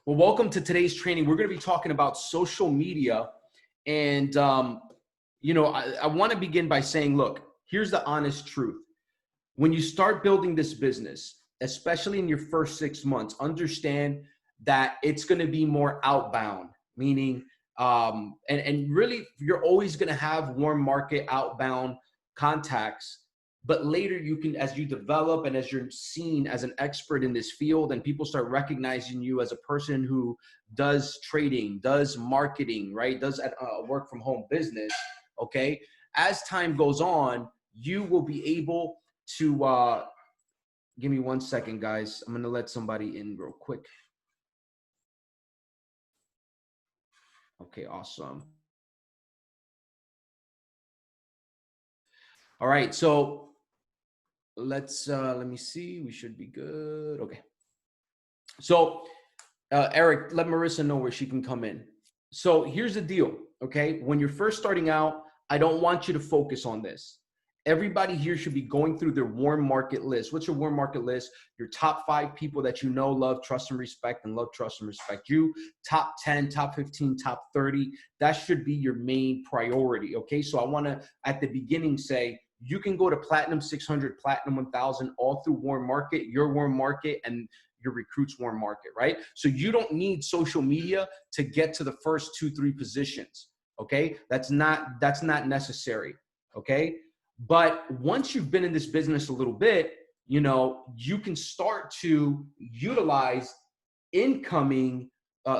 Well, welcome to today's training. We're going to be talking about social media. And, I want to begin by saying, look, here's the honest truth. When you start building this business, especially in your first 6 months, understand that it's going to be more outbound, meaning, and really, you're always going to have warm market outbound contacts. But later you can, as you develop and as you're seen as an expert in this field and people start recognizing you as a person who does trading, does marketing, right? Does a work from home business. Okay. As time goes on, you will be able to, give me 1 second, guys. I'm going to let somebody in real quick. Okay. Awesome. All right. So let me see. We should be good. Okay. So, Eric, let Marissa know where she can come in. So here's the deal, okay? When you're first starting out, I don't want you to focus on this. Everybody here should be going through their warm market list. What's your warm market list? Your top 5 people that you know, love, trust, and respect, and love, trust, and respect you. Top 10, top 15, top 30. That should be your main priority, okay? So I want to, at the beginning, say, you can go to Platinum 600, Platinum 1000, all through warm market, your warm market, and your recruits warm market, right? So you don't need social media to get to the first 2-3 positions, okay? That's not necessary, okay? But once you've been in this business a little bit, you can start to utilize incoming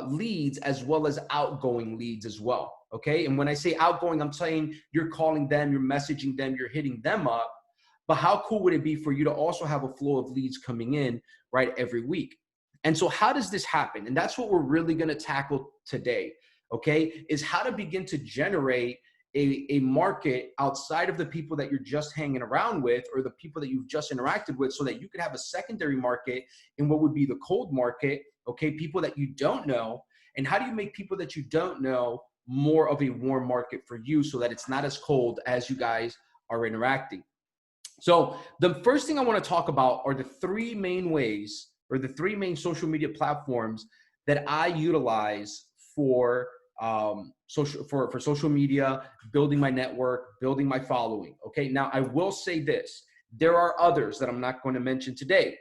leads as well as outgoing leads as well, okay? And when I say outgoing, I'm saying you're calling them, you're messaging them, you're hitting them up. But how cool would it be for you to also have a flow of leads coming in, right, every week? And so how does this happen? And that's what we're really going to tackle today, okay, is how to begin to generate a market outside of the people that you're just hanging around with or the people that you've just interacted with, so that you could have a secondary market in what would be the cold market, okay, people that you don't know. And how do you make people that you don't know more of a warm market for you so that it's not as cold as you guys are interacting? So the first thing I want to talk about are the 3 main ways, or the 3 main social media platforms that I utilize for social media, building my network, building my following. Okay. Now I will say this, there are others that I'm not going to mention today.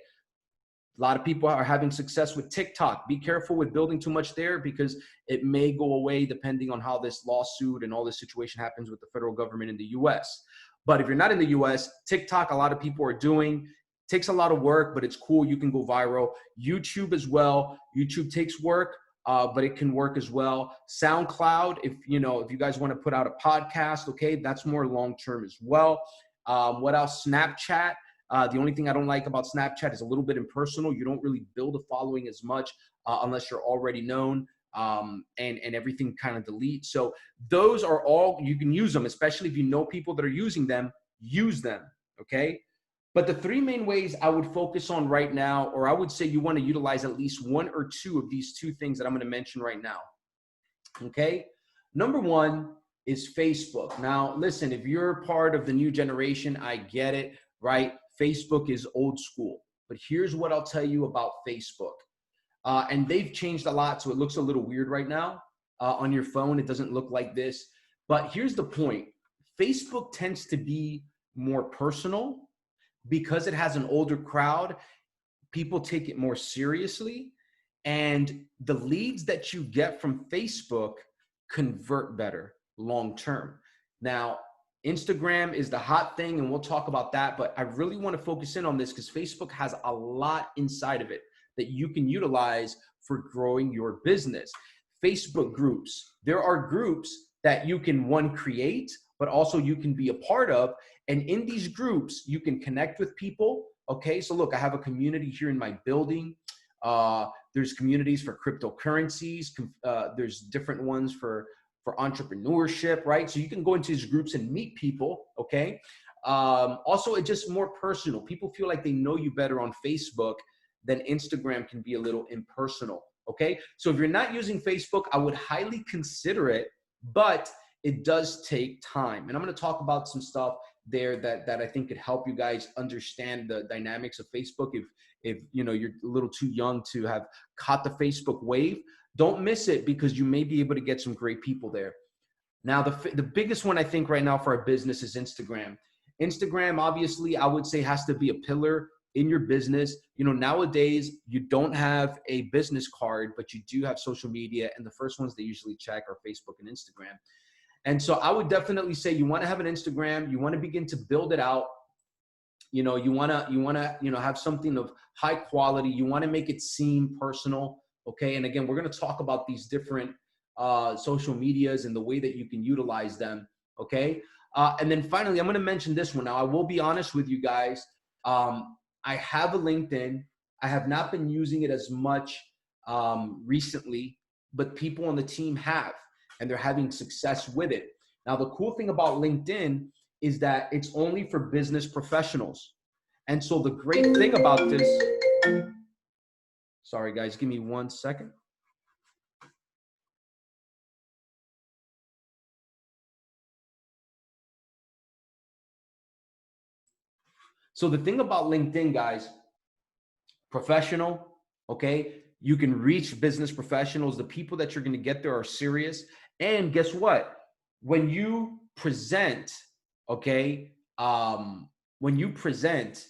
A lot of people are having success with TikTok. Be careful with building too much there, because it may go away depending on how this lawsuit and all this situation happens with the federal government in the US. But if you're not in the US, TikTok, a lot of people are doing. Takes a lot of work, but it's cool. You can go viral. YouTube as well. YouTube takes work, but it can work as well. SoundCloud, if you guys want to put out a podcast, okay, that's more long-term as well. What else? Snapchat. The only thing I don't like about Snapchat is a little bit impersonal. You don't really build a following as much unless you're already known, and everything kind of deletes. So those are all, you can use them, especially if you know people that are using them, use them, okay? But the 3 main ways I would focus on right now, or I would say you want to utilize at least 1 or 2 of these 2 things that I'm going to mention right now. Okay. Number 1 is Facebook. Now, listen, if you're part of the new generation, I get it, right? Facebook is old school. But here's what I'll tell you about Facebook. And they've changed a lot, so it looks a little weird right now. On your phone, it doesn't look like this. But here's the point. Facebook tends to be more personal. Because it has an older crowd, people take it more seriously, and the leads that you get from Facebook convert better long-term. Now, Instagram is the hot thing, and we'll talk about that, but I really want to focus in on this because Facebook has a lot inside of it that you can utilize for growing your business. Facebook groups. There are groups that you can, one, create, but also you can be a part of. And in these groups, you can connect with people. Okay, so look, I have a community here in my building. There's communities for cryptocurrencies. There's different ones for entrepreneurship, right? So you can go into these groups and meet people, okay? Also, it's just more personal. People feel like they know you better on Facebook than Instagram can be a little impersonal, okay? So if you're not using Facebook, I would highly consider it, but it does take time. And I'm going to talk about some stuff there that I think could help you guys understand the dynamics of Facebook if you know you're a little too young to have caught the Facebook wave, don't miss it, because you may be able to get some great people there. Now, the biggest one I think right now for our business is Instagram. Instagram, obviously, I would say has to be a pillar in your business. You know, nowadays you don't have a business card, but you do have social media, and the first ones they usually check are Facebook and Instagram. And so I would definitely say you want to have an Instagram, you want to begin to build it out. You know, you want to, you know, have something of high quality. You want to make it seem personal. Okay. And again, we're going to talk about these different social medias and the way that you can utilize them. Okay. And then finally, I'm going to mention this one. Now, I will be honest with you guys. I have a LinkedIn. I have not been using it as much recently, but people on the team have, and they're having success with it. Now, the cool thing about LinkedIn is that it's only for business professionals. And so the great thing about this, sorry guys, give me 1 second. So the thing about LinkedIn, guys, professional, okay? You can reach business professionals. The people that you're going to get there are serious. And guess what? When you present, okay, when you present,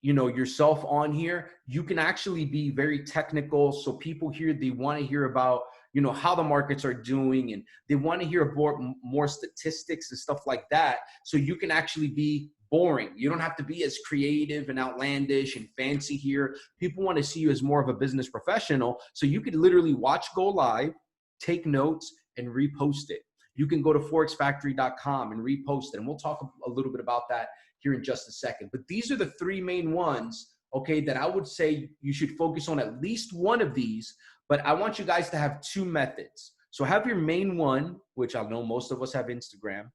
you know, yourself on here, you can actually be very technical. So people here, they want to hear about, you know, how the markets are doing, and they want to hear about more statistics and stuff like that. So you can actually be boring. You don't have to be as creative and outlandish and fancy here. People want to see you as more of a business professional. So you could literally watch go live, take notes, and repost it. You can go to forexfactory.com and repost it. And we'll talk a little bit about that here in just a second. But these are the three main ones, okay, that I would say you should focus on at least one of these. But I want you guys to have two methods. So have your main one, which I know most of us have Instagram,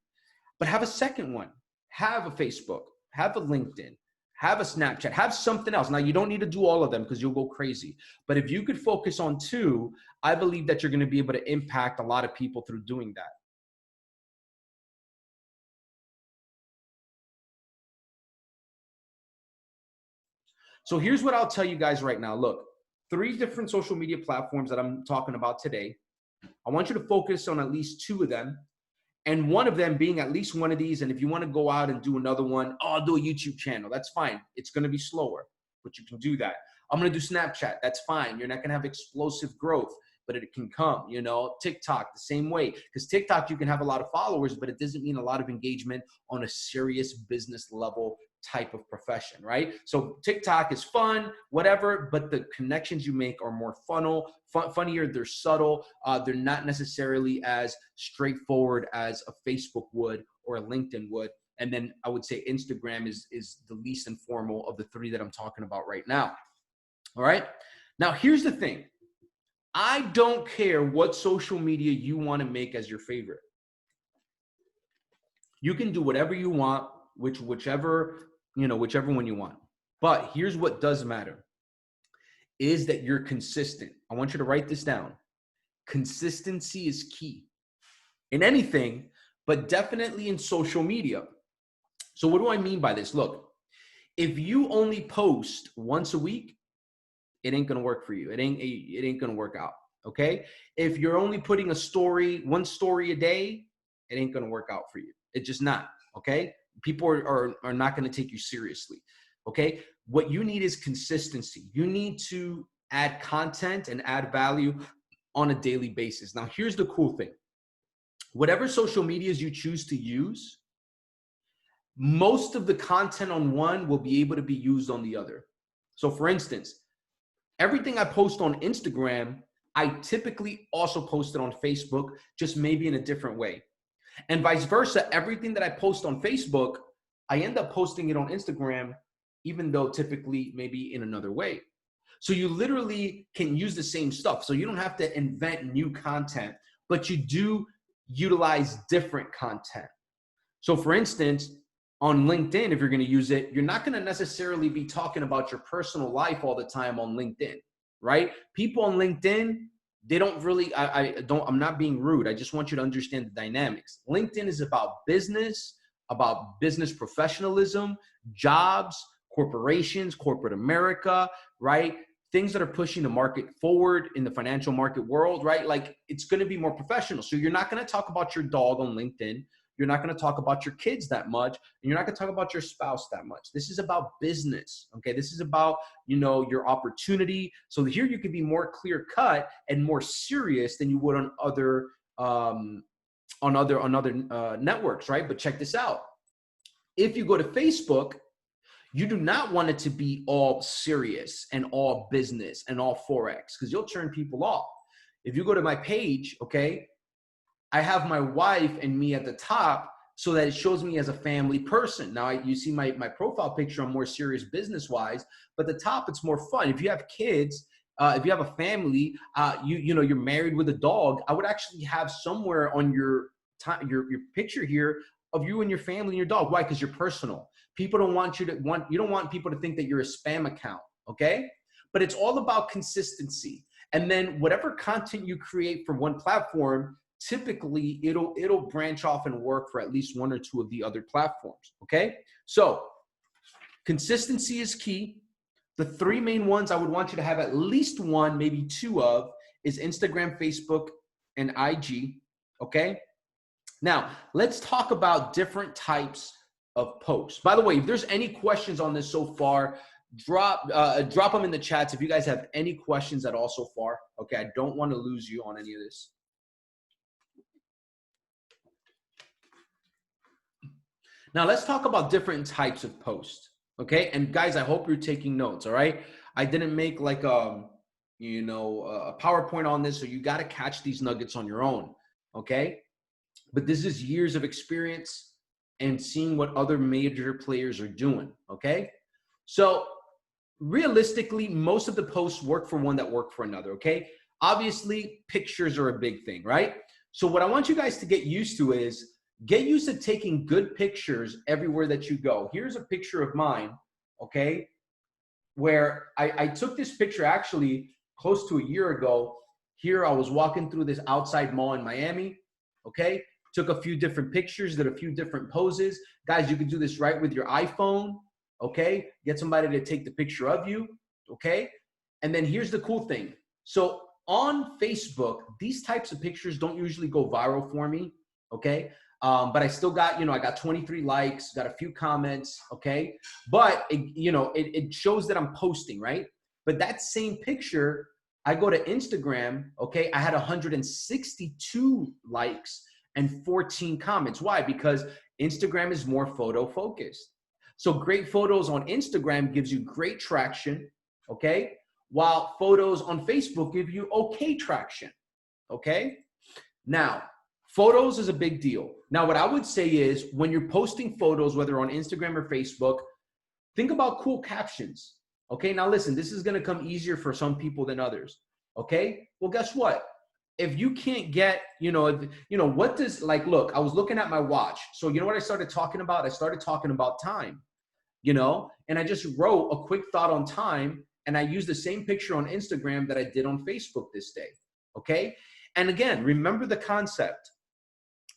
but have a second one. Have a Facebook, have a LinkedIn, have a Snapchat, have something else. Now, you don't need to do all of them because you'll go crazy. But if you could focus on two, I believe that you're going to be able to impact a lot of people through doing that. So here's what I'll tell you guys right now. Look, 3 different social media platforms that I'm talking about today. I want you to focus on at least 2 of them, and one of them being at least one of these. And if you want to go out and do another one, oh, I'll do a YouTube channel. That's fine. It's going to be slower, but you can do that. I'm going to do Snapchat. That's fine. You're not going to have explosive growth, but it can come. You know, TikTok, the same way. Because TikTok, you can have a lot of followers, but it doesn't mean a lot of engagement on a serious business level type of profession, right? So TikTok is fun, whatever, but the connections you make are more funnier, they're subtle, they're not necessarily as straightforward as a Facebook would or a LinkedIn would. And then I would say Instagram is the least informal of the 3 that I'm talking about right now. All right. Now, here's the thing. I don't care what social media you want to make as your favorite. You can do whatever you want, whichever one you want. But here's what does matter is that you're consistent. I want you to write this down. Consistency is key in anything, but definitely in social media. So what do I mean by this? Look, if you only post once a week, it ain't going to work for you. It ain't going to work out. Okay. If you're only putting one story a day, it ain't going to work out for you. It's just not. Okay. People are not going to take you seriously. Okay. What you need is consistency. You need to add content and add value on a daily basis. Now, here's the cool thing. Whatever social medias you choose to use, most of the content on one will be able to be used on the other. So for instance, everything I post on Instagram, I typically also post it on Facebook, just maybe in a different way. And vice versa, everything that I post on Facebook, I end up posting it on Instagram, even though typically maybe in another way. So you literally can use the same stuff. So you don't have to invent new content, but you do utilize different content. So for instance, on LinkedIn, if you're going to use it, you're not going to necessarily be talking about your personal life all the time on LinkedIn, right? People on LinkedIn, they don't really, I'm not being rude. I just want you to understand the dynamics. LinkedIn is about business professionalism, jobs, corporations, corporate America, right? Things that are pushing the market forward in the financial market world, right? Like it's going to be more professional. So you're not going to talk about your dog on LinkedIn. You're not going to talk about your kids that much, and you're not going to talk about your spouse that much. This is about business, okay? This is about, you know, your opportunity. So here you can be more clear cut and more serious than you would on other networks, right? But check this out. If you go to Facebook, you do not want it to be all serious and all business and all Forex, because you'll turn people off. If you go to my page, okay, I have my wife and me at the top so that it shows me as a family person. Now, you see my profile picture, I'm more serious business-wise, but the top, it's more fun. If you have kids, if you have a family, you know, you're married with a dog, I would actually have somewhere on your picture here of you and your family and your dog. Why? Because you're personal. People don't want you don't want people to think that you're a spam account, okay? But it's all about consistency. And then whatever content you create for one platform, typically it'll branch off and work for at least one or two of the other platforms, okay? So consistency is key. The three main ones I would want you to have at least one, maybe two of, is Instagram, Facebook, and IG, okay? Now, let's talk about different types of posts. By the way, if there's any questions on this so far, drop them in the chats if you guys have any questions at all so far, okay? I don't want to lose you on any of this. Now, let's talk about different types of posts, okay? And guys, I hope you're taking notes, all right? I didn't make like a PowerPoint on this, so you got to catch these nuggets on your own, okay? But this is years of experience and seeing what other major players are doing, okay? So realistically, most of the posts work for one that work for another, okay? Obviously, pictures are a big thing, right? So what I want you guys to get used to is get used to taking good pictures everywhere that you go. Here's a picture of mine, okay? Where I took this picture actually close to a year ago. Here I was walking through this outside mall in Miami, okay? Took a few different pictures, did a few different poses. Guys, you can do this right with your iPhone, okay? Get somebody to take the picture of you, okay? And then here's the cool thing. So on Facebook, these types of pictures don't usually go viral for me, okay? But I still got, I got 23 likes, got a few comments, okay? But, it shows that I'm posting, right? But that same picture, I go to Instagram, okay? I had 162 likes and 14 comments. Why? Because Instagram is more photo focused. So great photos on Instagram gives you great traction, okay? While photos on Facebook give you okay traction, okay? Now, photos is a big deal. Now, what I would say is when you're posting photos, whether on Instagram or Facebook, think about cool captions, okay? Now listen, this is gonna come easier for some people than others, okay? Well, guess what? If you can't get, what does, look, I was looking at my watch. So you know what I started talking about? I started talking about time, and I just wrote a quick thought on time, and I used the same picture on Instagram that I did on Facebook this day, okay? And again, remember the concept.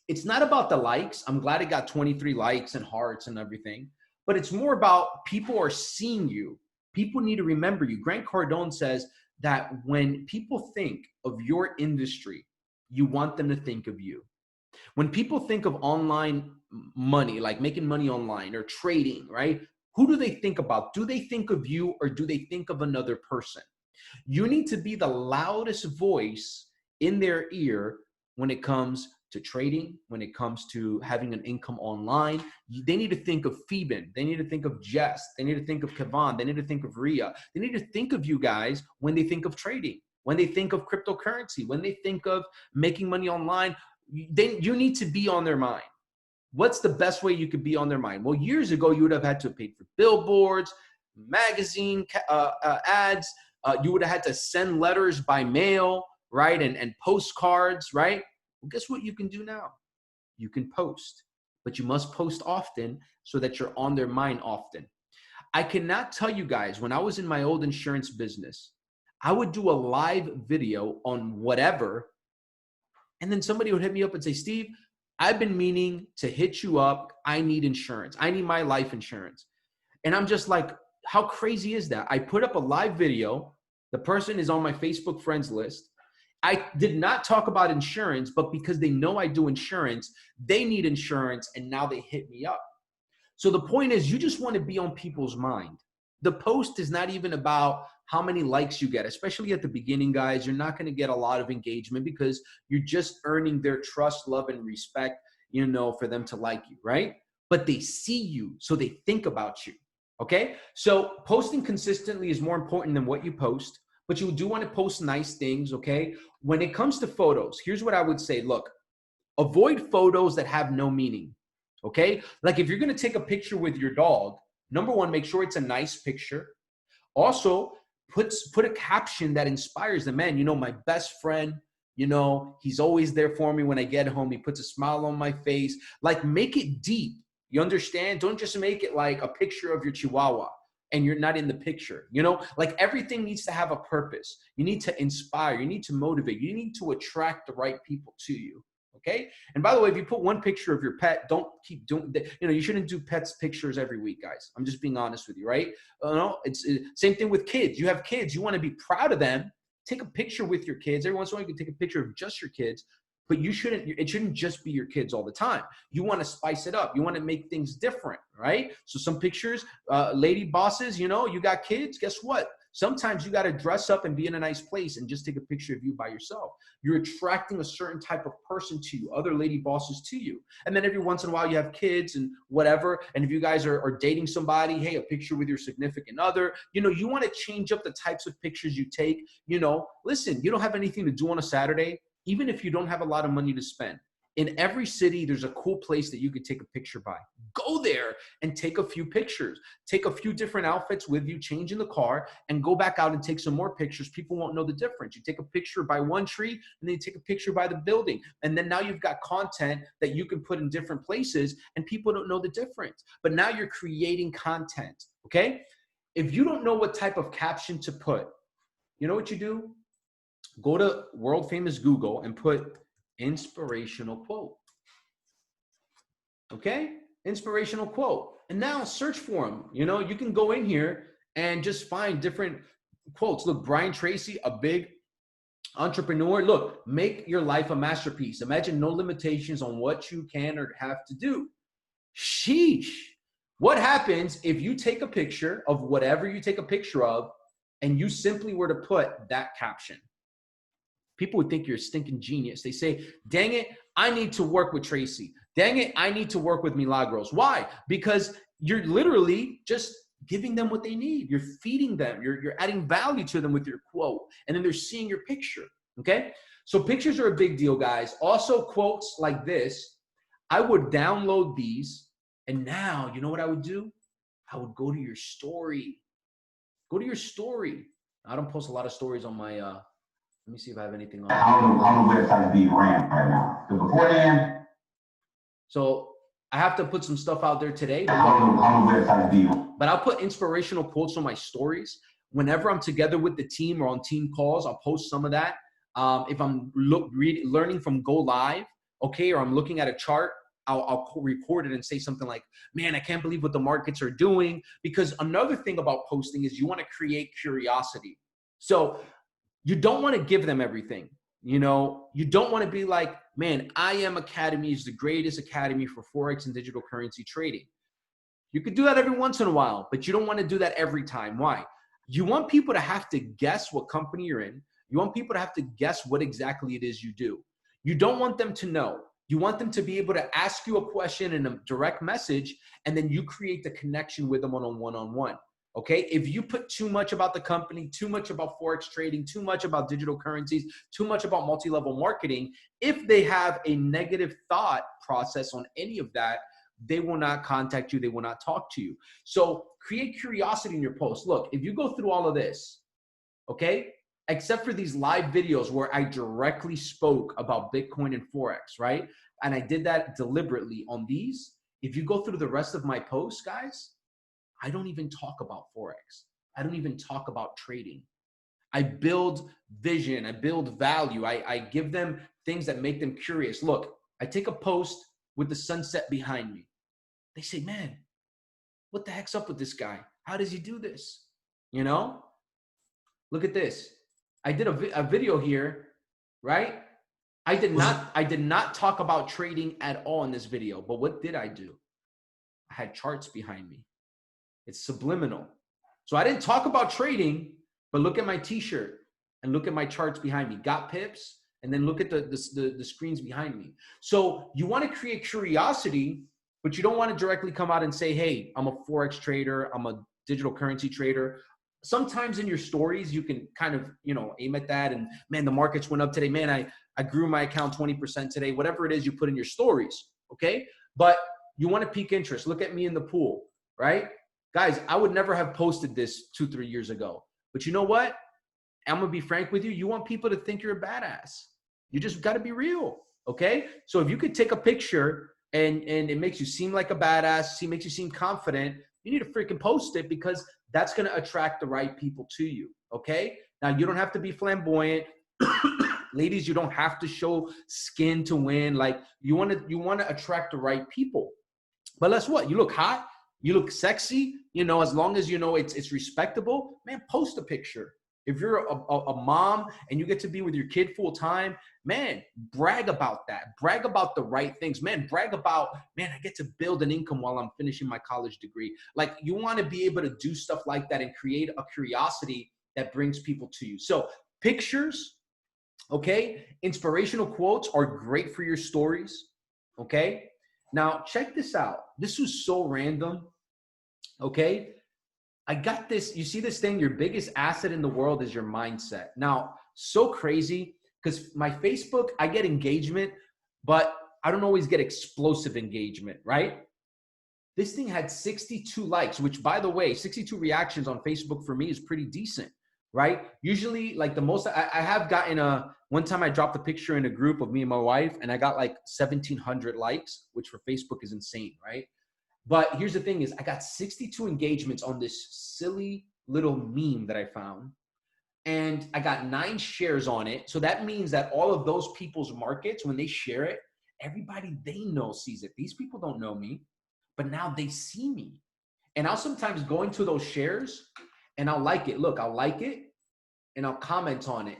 It's not about the likes. I'm glad it got 23 likes and hearts and everything, but it's more about people are seeing you. People need to remember you. Grant Cardone says that when people think of your industry, you want them to think of you. When people think of online money, like making money online or trading, right? Who do they think about? Do they think of you or do they think of another person? You need to be the loudest voice in their ear when it comes to trading, when it comes to having an income online. They need to think of Phoeben. They need to think of Jess. They need to think of Kavan. They need to think of Ria. They need to think of you guys when they think of trading, when they think of cryptocurrency, when they think of making money online. You need to be on their mind. What's the best way you could be on their mind? Well, years ago, you would have had to pay for billboards, magazine ads. You would have had to send letters by mail, right? And postcards, right? Well, guess what you can do now? You can post, but you must post often so that you're on their mind often. I cannot tell you guys, when I was in my old insurance business, I would do a live video on whatever, and then somebody would hit me up and say, Steve, I've been meaning to hit you up. I need insurance. I need my life insurance. And I'm just like, how crazy is that? I put up a live video. The person is on my Facebook friends list. I did not talk about insurance, but because they know I do insurance, they need insurance, and now they hit me up. So the point is, you just want to be on people's mind. The post is not even about how many likes you get, especially at the beginning, guys. You're not going to get a lot of engagement because you're just earning their trust, love, and respect, for them to like you, right? But they see you, so they think about you, okay? So posting consistently is more important than what you post, but you do want to post nice things, okay? When it comes to photos, here's what I would say. Look, avoid photos that have no meaning, okay? Like if you're going to take a picture with your dog, number one, make sure it's a nice picture. Also, put a caption that inspires them. Man, my best friend, he's always there for me when I get home. He puts a smile on my face. Like, make it deep. You understand? Don't just make it like a picture of your chihuahua and you're not in the picture. Like everything needs to have a purpose. You need to inspire. You need to motivate. You need to attract the right people to you. Okay. And by the way, if you put one picture of your pet, don't keep doing that. You shouldn't do pets pictures every week, guys. I'm just being honest with you, right? It's same thing with kids. You have kids, you want to be proud of them. Take a picture with your kids. Every once in a while, you can take a picture of just your kids, but it shouldn't just be your kids all the time. You want to spice it up. You want to make things different, right? So some pictures, lady bosses, you got kids, guess what? Sometimes you got to dress up and be in a nice place and just take a picture of you by yourself. You're attracting a certain type of person to you, other lady bosses to you. And then every once in a while you have kids and whatever. And if you guys are dating somebody, hey, a picture with your significant other, you want to change up the types of pictures you take. Listen, you don't have anything to do on a Saturday, even if you don't have a lot of money to spend. In every city, there's a cool place that you could take a picture by. Go there and take a few pictures. Take a few different outfits with you, change in the car, and go back out and take some more pictures. People won't know the difference. You take a picture by one tree, and then you take a picture by the building. And then now you've got content that you can put in different places, and people don't know the difference. But now you're creating content, okay? If you don't know what type of caption to put, you know what you do? Go to world famous Google and put inspirational quote. Okay? Inspirational quote. And now search for them. You can go in here and just find different quotes. Look, Brian Tracy, a big entrepreneur. Look, make your life a masterpiece. Imagine no limitations on what you can or have to do. Sheesh. What happens if you take a picture of whatever you take a picture of and you simply were to put that caption? People would think you're a stinking genius. They say, dang it, I need to work with Tracy. Dang it, I need to work with Milagros. Why? Because you're literally just giving them what they need. You're feeding them. You're adding value to them with your quote. And then they're seeing your picture, okay? So pictures are a big deal, guys. Also, quotes like this, I would download these. And now, you know what I would do? I would go to your story. Go to your story. I don't post a lot of stories on my let me see if I have anything on. How the website is being ran right now. So beforehand. So I have to put some stuff out there today. How the website is being. But I'll put inspirational quotes on my stories. Whenever I'm together with the team or on team calls, I'll post some of that. If I'm learning from Go Live, okay, or I'm looking at a chart, I'll record it and say something like, man, I can't believe what the markets are doing. Because another thing about posting is you want to create curiosity. So you don't want to give them everything. You don't want to be like, man, IM Academy is the greatest academy for Forex and digital currency trading. You could do that every once in a while, but you don't want to do that every time. Why? You want people to have to guess what company you're in. You want people to have to guess what exactly it is you do. You don't want them to know. You want them to be able to ask you a question in a direct message, and then you create the connection with them on a one-on-one. Okay, if you put too much about the company, too much about Forex trading, too much about digital currencies, too much about multi-level marketing, if they have a negative thought process on any of that, they will not contact you. They will not talk to you. So create curiosity in your post. Look, if you go through all of this, okay, except for these live videos where I directly spoke about Bitcoin and Forex, right? And I did that deliberately on these. If you go through the rest of my posts, guys, I don't even talk about Forex. I don't even talk about trading. I build vision. I build value. I give them things that make them curious. Look, I take a post with the sunset behind me. They say, man, what the heck's up with this guy? How does he do this? You know, look at this. I did a video here, right? I did not talk about trading at all in this video, but what did I do? I had charts behind me. It's subliminal. So I didn't talk about trading, but look at my t-shirt and look at my charts behind me. Got pips, and then look at the screens behind me. So you want to create curiosity, but you don't want to directly come out and say, hey, I'm a Forex trader, I'm a digital currency trader. Sometimes in your stories, you can kind of, aim at that. And man, the markets went up today. Man, I grew my account 20% today. Whatever it is you put in your stories, okay? But you want to pique interest. Look at me in the pool, right? Guys, I would never have posted this 2-3 years ago. But you know what? I'm going to be frank with you. You want people to think you're a badass. You just got to be real, okay? So if you could take a picture and it makes you seem like a badass, makes you seem confident, you need to freaking post it, because that's going to attract the right people to you, okay? Now, you don't have to be flamboyant. Ladies, you don't have to show skin to win. Like, you want to attract the right people. But guess what? You look hot. You look sexy. As long as it's respectable, man, post a picture. If you're a mom and you get to be with your kid full time, man, brag about that. Brag about the right things. Man, brag about, man, I get to build an income while I'm finishing my college degree. Like, you want to be able to do stuff like that and create a curiosity that brings people to you. So pictures, okay? Inspirational quotes are great for your stories, okay? Now, check this out. This was so random, okay? I got this. You see this thing? Your biggest asset in the world is your mindset. Now, so crazy, because my Facebook, I get engagement, but I don't always get explosive engagement, right? This thing had 62 likes, which, by the way, 62 reactions on Facebook for me is pretty decent, right? Usually, like, the most, I have gotten one time I dropped a picture in a group of me and my wife, and I got like 1,700 likes, which for Facebook is insane, right? But here's the thing is, I got 62 engagements on this silly little meme that I found. And I got 9 shares on it. So that means that all of those people's markets, when they share it, everybody they know sees it. These people don't know me, but now they see me. And I'll sometimes go into those shares and I'll like it. Look, I'll like it and I'll comment on it.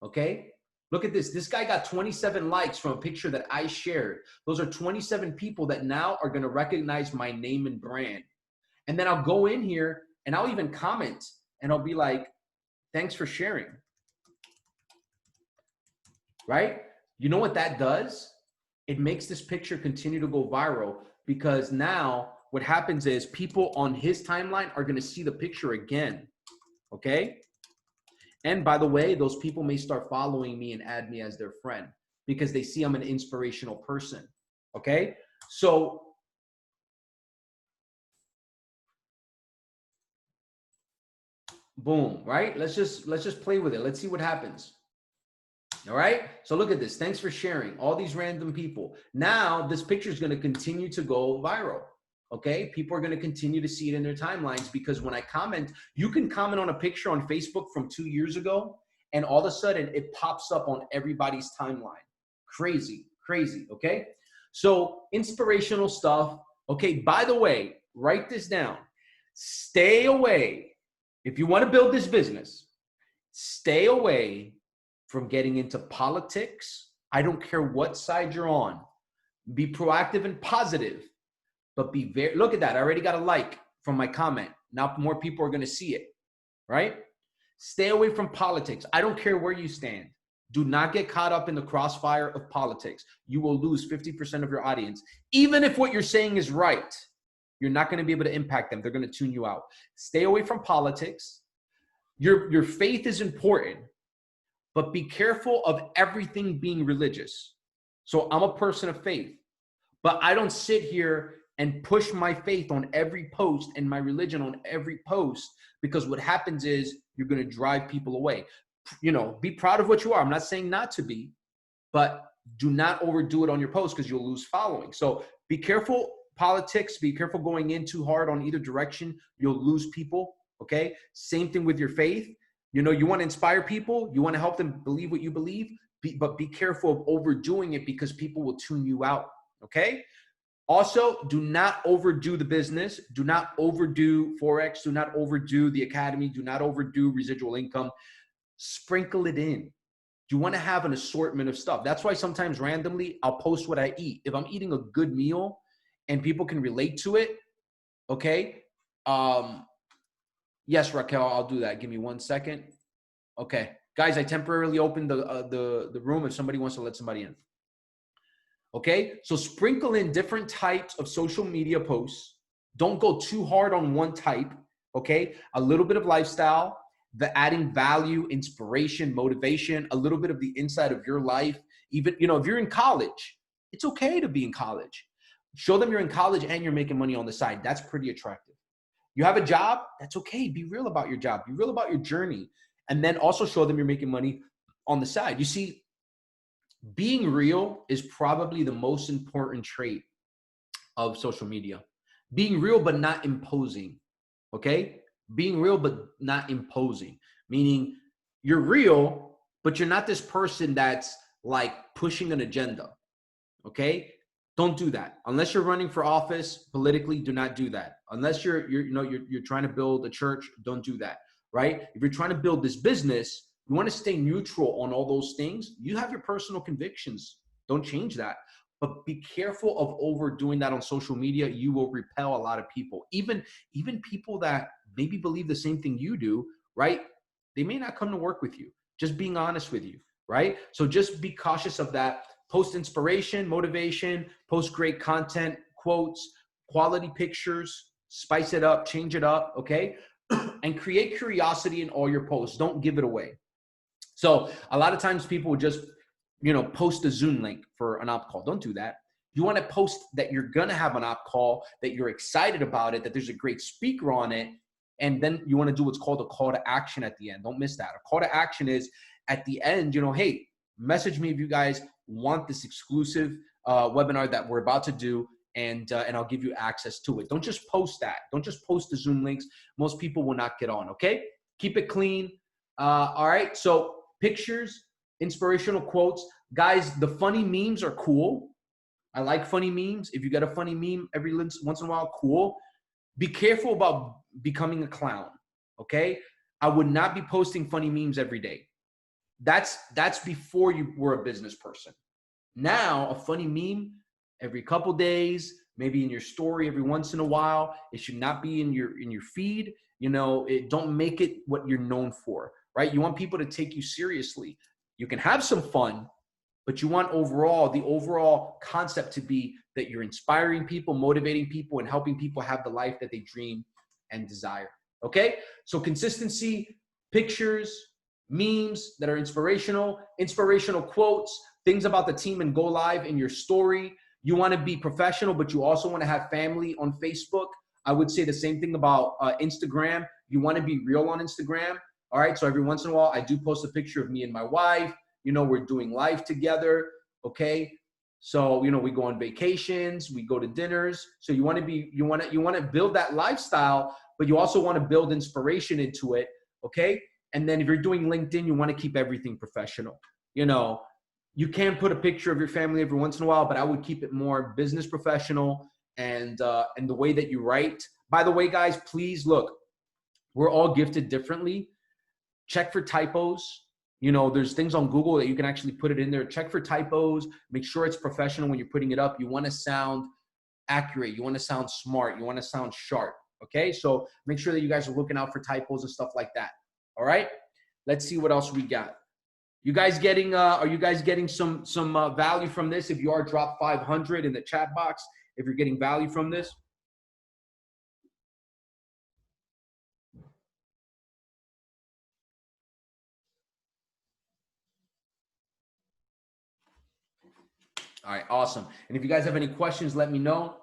Okay? Look at this. This guy got 27 likes from a picture that I shared. Those are 27 people that now are going to recognize my name and brand. And then I'll go in here and I'll even comment and I'll be like, thanks for sharing. Right? You know what that does? It makes this picture continue to go viral, because now what happens is people on his timeline are going to see the picture again. Okay? And by the way, those people may start following me and add me as their friend because they see I'm an inspirational person. Okay? So boom, right? Let's just play with it. Let's see what happens. All right? So look at this. Thanks for sharing. All these random people. Now this picture is going to continue to go viral. Okay? People are going to continue to see it in their timelines, because when I comment, you can comment on a picture on Facebook from 2 years ago, and all of a sudden it pops up on everybody's timeline. Crazy, crazy, okay? So inspirational stuff. Okay, by the way, write this down. Stay away. If you want to build this business, stay away from getting into politics. I don't care what side you're on. Be proactive and positive. But be very, look at that. I already got a like from my comment. Now more people are going to see it, right? Stay away from politics. I don't care where you stand. Do not get caught up in the crossfire of politics. You will lose 50% of your audience. Even if what you're saying is right, you're not going to be able to impact them. They're going to tune you out. Stay away from politics. Your faith is important, but be careful of everything being religious. So I'm a person of faith, but I don't sit here and push my faith on every post and my religion on every post, because what happens is you're going to drive people away. Be proud of what you are. I'm not saying not to be, but do not overdo it on your post, because you'll lose following. So be careful politics. Be careful going in too hard on either direction. You'll lose people. Okay. Same thing with your faith. You want to inspire people. You want to help them believe what you believe, but be careful of overdoing it, because people will tune you out. Okay. Also, do not overdo the business. Do not overdo Forex. Do not overdo the academy. Do not overdo residual income. Sprinkle it in. You want to have an assortment of stuff. That's why sometimes randomly I'll post what I eat. If I'm eating a good meal and people can relate to it, okay? Yes, Raquel, I'll do that. Give me 1 second. Okay. Guys, I temporarily opened the room if somebody wants to let somebody in. Okay, so sprinkle in different types of social media posts. Don't go too hard on one type. Okay, a little bit of lifestyle, the adding value, inspiration, motivation, a little bit of the inside of your life. Even, you know, if you're in college, it's okay to be in college. Show them you're in college and you're making money on the side. That's pretty attractive. You have a job, that's okay. Be real about your job. Be real about your journey. And then also show them you're making money on the side. You see, being real is probably the most important trait of social media. Being real, but not imposing. Okay? Being real, but not imposing. Meaning you're real, but you're not this person that's like pushing an agenda. Okay? Don't do that. Unless you're running for office politically, do not do that. Unless you're trying to build a church, don't do that. Right? If you're trying to build this business, you want to stay neutral on all those things. You have your personal convictions. Don't change that. But be careful of overdoing that on social media. You will repel a lot of people. Even people that maybe believe the same thing you do, right? They may not come to work with you. Just being honest with you, right? So just be cautious of that. Post inspiration, motivation, post great content, quotes, quality pictures, spice it up, change it up, okay? And create curiosity in all your posts. Don't give it away. So a lot of times people would just, post a Zoom link for an op call. Don't do that. You want to post that you're going to have an op call, that you're excited about it, that there's a great speaker on it. And then you want to do what's called a call to action at the end. Don't miss that. A call to action is at the end, hey, message me if you guys want this exclusive webinar that we're about to do, and I'll give you access to it. Don't just post that. Don't just post the Zoom links. Most people will not get on, okay? Keep it clean. All right, so pictures, inspirational quotes. Guys, the funny memes are cool. I like funny memes. If you get a funny meme every once in a while, cool. Be careful about becoming a clown, okay? I would not be posting funny memes every day. That's before you were a business person. Now, a funny meme every couple days, maybe in your story every once in a while. It should not be in your feed. Don't make it what you're known for, right? You want people to take you seriously. You can have some fun, but you want the overall concept to be that you're inspiring people, motivating people, and helping people have the life that they dream and desire. Okay? So consistency, pictures, memes that are inspirational quotes, things about the team and go live in your story. You want to be professional, but you also want to have family on Facebook. I would say the same thing about Instagram. You want to be real on Instagram. All right. So every once in a while, I do post a picture of me and my wife. We're doing life together. Okay. So, we go on vacations, we go to dinners. So you want to build that lifestyle, but you also want to build inspiration into it. Okay. And then if you're doing LinkedIn, you want to keep everything professional. You can put a picture of your family every once in a while, but I would keep it more business professional and the way that you write. By the way, guys, please look, we're all gifted differently. Check for typos. There's things on Google that you can actually put it in there. Check for typos. Make sure it's professional when you're putting it up. You want to sound accurate. You want to sound smart. You want to sound sharp. Okay. So make sure that you guys are looking out for typos and stuff like that. All right. Let's see what else we got. You guys getting, are you guys getting some value from this? If you are, drop 500 in the chat box if you're getting value from this. All right, awesome. And if you guys have any questions, let me know.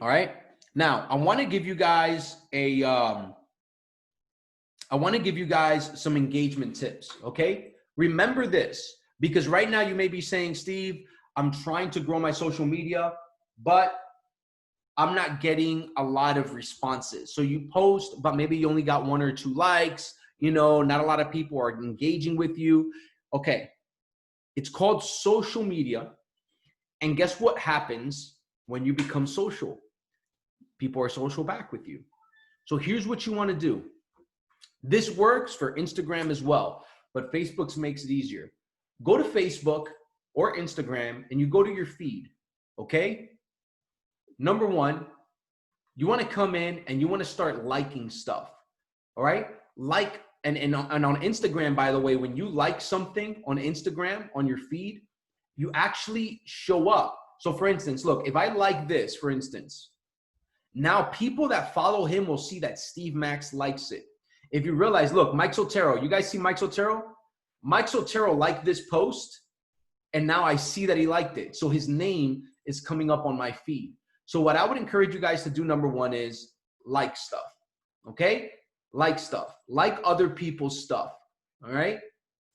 All right. Now, I want to give you guys some engagement tips, okay? Remember this, because right now you may be saying, Steve, I'm trying to grow my social media, but I'm not getting a lot of responses. So you post, but maybe you only got 1 or 2 likes, not a lot of people are engaging with you. Okay. It's called social media. And guess what happens when you become social? People are social back with you. So here's what you want to do. This works for Instagram as well, but Facebook's makes it easier. Go to Facebook or Instagram and you go to your feed, okay? Number one, you want to come in and you want to start liking stuff, all right? Like, and on Instagram, by the way, when you like something on Instagram, on your feed, you actually show up. So for instance, look, if I like this, for instance, now people that follow him will see that Steve Max likes it. If you realize, look, Mike Sotero, you guys see Mike Sotero? Mike Sotero liked this post, and now I see that he liked it. So his name is coming up on my feed. So what I would encourage you guys to do, number one, is like stuff, okay? Like stuff, like other people's stuff, all right?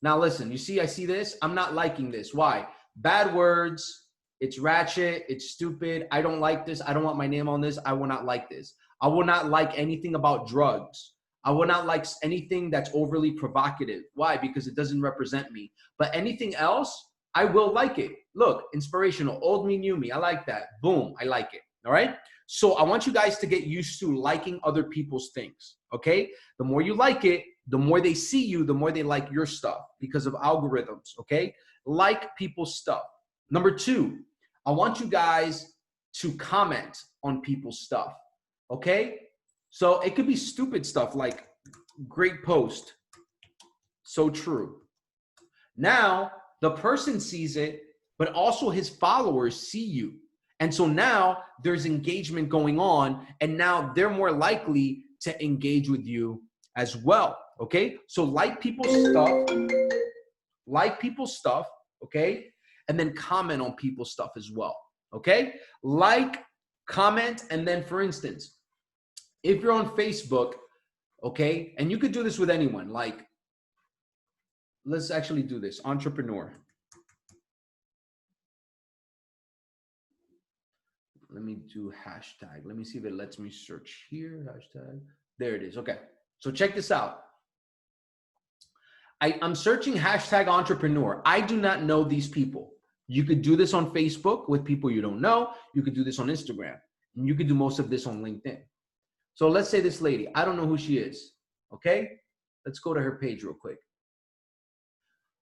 Now listen, you see, I see this. I'm not liking this. Why? Bad words. It's ratchet. It's stupid. I don't like this. I don't want my name on this. I will not like this. I will not like anything about drugs. I will not like anything that's overly provocative. Why? Because it doesn't represent me. But anything else, I will like it. Look, inspirational, old me, new me. I like that. Boom, I like it. All right? So I want you guys to get used to liking other people's things, okay? The more you like it, the more they see you, the more they like your stuff because of algorithms, okay? Like people's stuff. Number two, I want you guys to comment on people's stuff, okay? So it could be stupid stuff like great post, so true. Now, the person sees it, but also his followers see you. And so now there's engagement going on, and now they're more likely to engage with you as well, okay? So like people's stuff, okay? And then comment on people's stuff as well, okay? Like, comment, and then for instance, if you're on Facebook, okay, and you could do this with anyone, like, let's actually do this, entrepreneur. Let me do hashtag. Let me see if it lets me search here. Hashtag. There it is. Okay. So check this out. I'm searching hashtag entrepreneur. I do not know these people. You could do this on Facebook with people you don't know. You could do this on Instagram. And you could do most of this on LinkedIn. So let's say this lady, I don't know who she is. Okay. Let's go to her page real quick.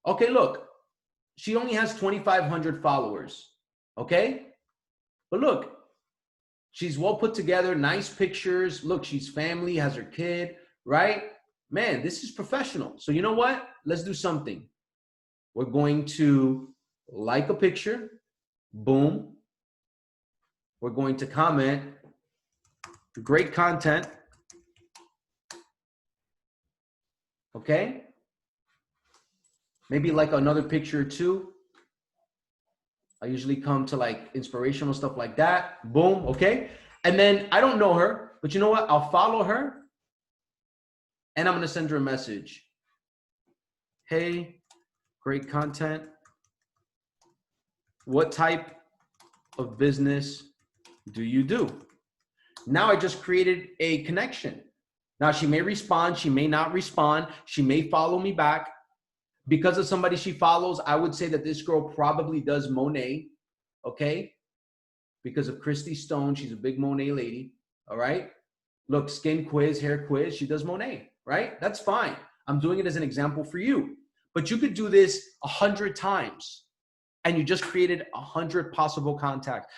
Okay. Look, she only has 2,500 followers. Okay. But look, she's well put together, nice pictures. Look, she's family, has her kid, right? Man, this is professional. So you know what? Let's do something. We're going to like a picture. Boom. We're going to comment. Great content. Okay. Maybe like another picture or two. I usually come to like inspirational stuff like that. Boom. Okay. And then I don't know her, but you know what? I'll follow her and I'm going to send her a message. Hey, great content. What type of business do you do? Now I just created a connection. Now she may respond. She may not respond. She may follow me back. Because of somebody she follows, I would say that this girl probably does Monet, okay? Because of Christy Stone, she's a big Monet lady, all right? Look, skin quiz, hair quiz, she does Monet, right? That's fine. I'm doing it as an example for you. But you could do this 100 times, and you just created 100 possible contacts.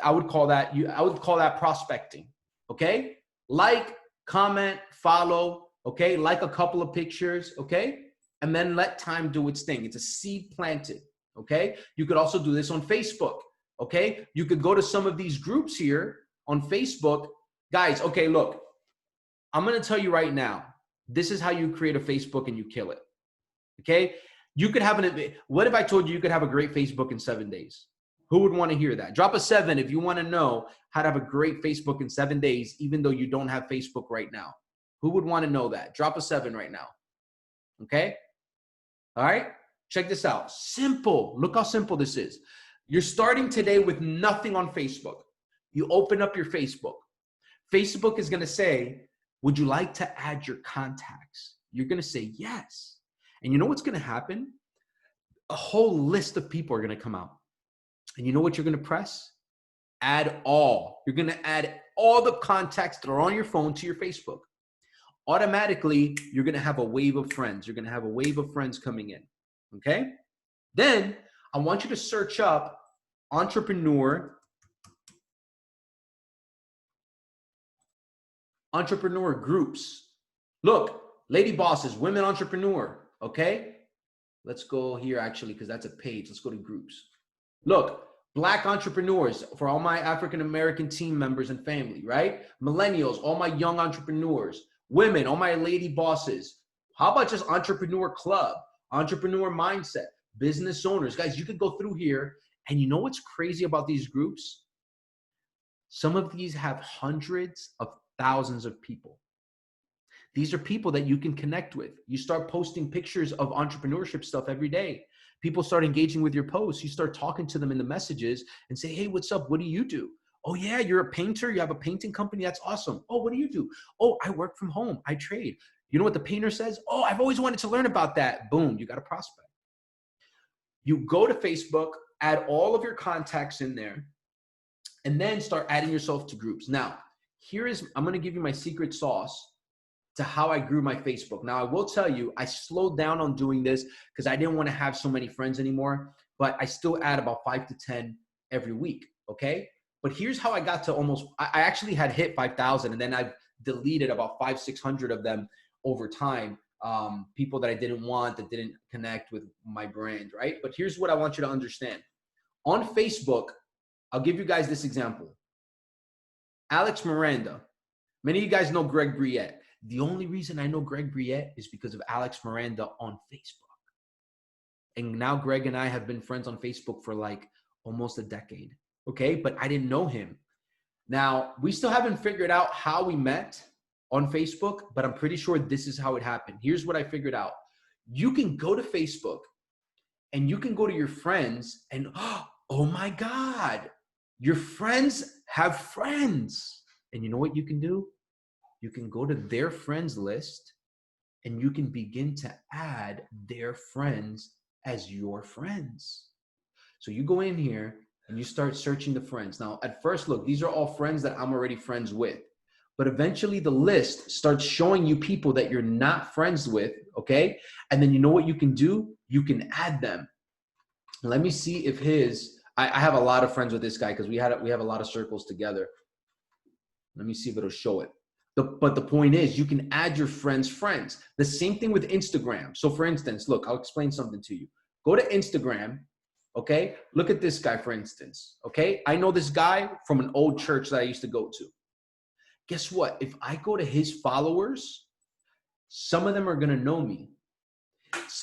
I would call that prospecting, okay? Like, comment, follow, okay? Like a couple of pictures, okay? And then let time do its thing. It's a seed planted, okay? You could also do this on Facebook, okay? You could go to some of these groups here on Facebook. Guys, okay, look, I'm going to tell you right now, this is how you create a Facebook and you kill it, okay? You could have what if I told you could have a great Facebook in 7 days? Who would want to hear that? Drop a 7 if you want to know how to have a great Facebook in 7 days, even though you don't have Facebook right now. Who would want to know that? Drop a 7 right now, okay? All right, check this out. Simple. Look how simple this is. You're starting today with nothing on Facebook. You open up your Facebook. Facebook is going to say, would you like to add your contacts? You're going to say yes. And you know what's going to happen? A whole list of people are going to come out. And you know what you're going to press? Add all. You're going to add all the contacts that are on your phone to your Facebook. Automatically, you're going to have a wave of friends. You're going to have a wave of friends coming in. Okay? Then I want you to search up entrepreneur groups. Look, lady bosses, women entrepreneur. Okay? Let's go here actually, because that's a page. Let's go to groups. Look, Black entrepreneurs for all my African-American team members and family, right? Millennials, all my young entrepreneurs. Women, all my lady bosses. How about just entrepreneur club, entrepreneur mindset, business owners? Guys, you could go through here, and you know what's crazy about these groups? Some of these have hundreds of thousands of people. These are people that you can connect with. You start posting pictures of entrepreneurship stuff every day. People start engaging with your posts. You start talking to them in the messages and say, hey, what's up? What do you do? Oh, yeah, you're a painter. You have a painting company. That's awesome. Oh, what do you do? Oh, I work from home. I trade. You know what the painter says? Oh, I've always wanted to learn about that. Boom, you got a prospect. You go to Facebook, add all of your contacts in there, and then start adding yourself to groups. Now, I'm going to give you my secret sauce to how I grew my Facebook. Now, I will tell you, I slowed down on doing this because I didn't want to have so many friends anymore, but I still add about 5 to 10 every week, okay? But here's how I got to I actually had hit 5,000, and then I've deleted about 500-600 of them over time, people that I didn't want, that didn't connect with my brand, right? But here's what I want you to understand. On Facebook, I'll give you guys this example. Alex Miranda. Many of you guys know Greg Briette. The only reason I know Greg Briette is because of Alex Miranda on Facebook. And now Greg and I have been friends on Facebook for like almost a decade. Okay, but I didn't know him. Now, we still haven't figured out how we met on Facebook, but I'm pretty sure this is how it happened. Here's what I figured out. You can go to Facebook and you can go to your friends and, oh my God, your friends have friends. And you know what you can do? You can go to their friends list and you can begin to add their friends as your friends. So you go in here and you start searching the friends. Now, at first, look, these are all friends that I'm already friends with. But eventually the list starts showing you people that you're not friends with, okay? And then you know what you can do? You can add them. Let me see if I have a lot of friends with this guy because we have a lot of circles together. Let me see if it'll show it. But the point is, you can add your friends' friends. The same thing with Instagram. So for instance, look, I'll explain something to you. Go to Instagram, okay? Look at this guy, for instance, okay? I know this guy from an old church that I used to go to. Guess what? If I go to his followers, some of them are gonna know me.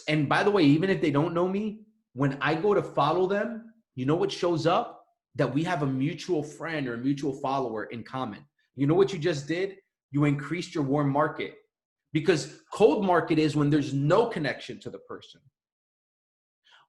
And by the way, even if they don't know me, when I go to follow them, you know what shows up? That we have a mutual friend or a mutual follower in common. You know what you just did? You increased your warm market, because cold market is when there's no connection to the person.